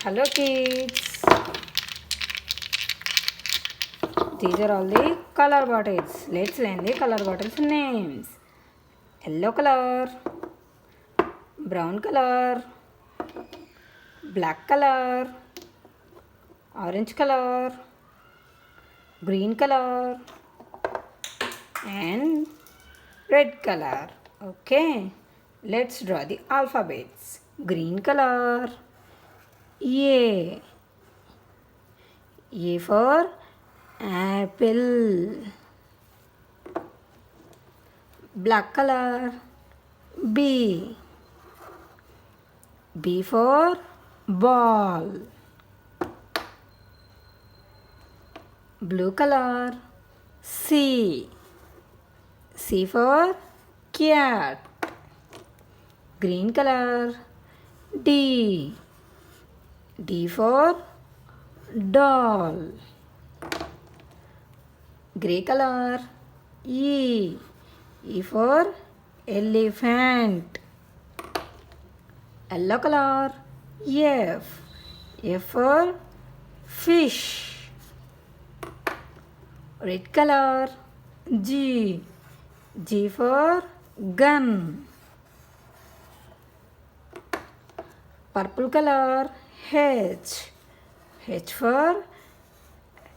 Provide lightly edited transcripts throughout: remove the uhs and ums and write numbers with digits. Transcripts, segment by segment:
Hello kids. These are all the color bottles. Let's learn the color bottles names. Yellow color, brown color, black color, orange color, green color and red color. Okay, let's draw the alphabets. Green color, A. A for apple. Black color, B. B for ball. Blue color, C. C for cat. Green color, D. D for doll. Grey color, E. E for elephant. Yellow color, F. F for fish. Red color, G. G for gun. Purple color, H. H for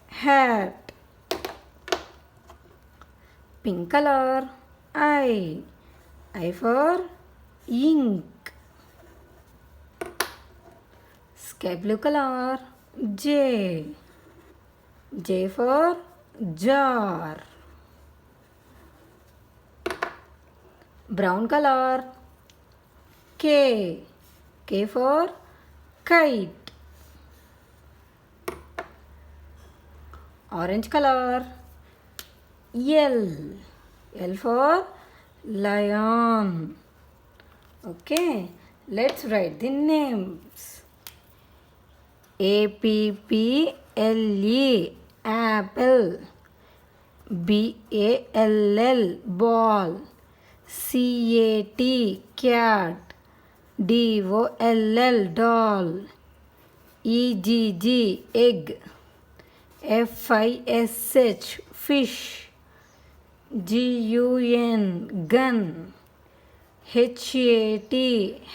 hat. Pink color, I. I for ink. Sky blue color, J. J for jar. Brown color, K. K for kite. Orange color, L. L for lion. Okay, let's write the names. APPLE, apple. BALL, ball. CAT, cat. DOLL, doll. EGG, egg. FISH, fish. GUN, gun. HAT,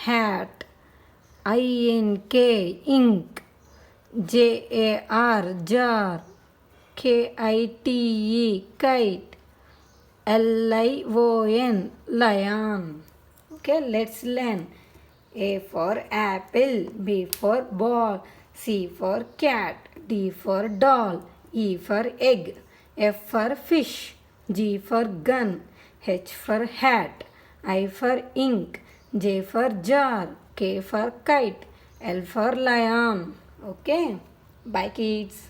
hat. INK, ink. JAR, jar. KITE, kite. LION, lion. Okay, let's learn. A for apple, B for ball, C for cat, D for doll, E for egg, F for fish, G for gun, H for hat, I for ink, J for jar, K for kite, L for lion. Okay, bye kids.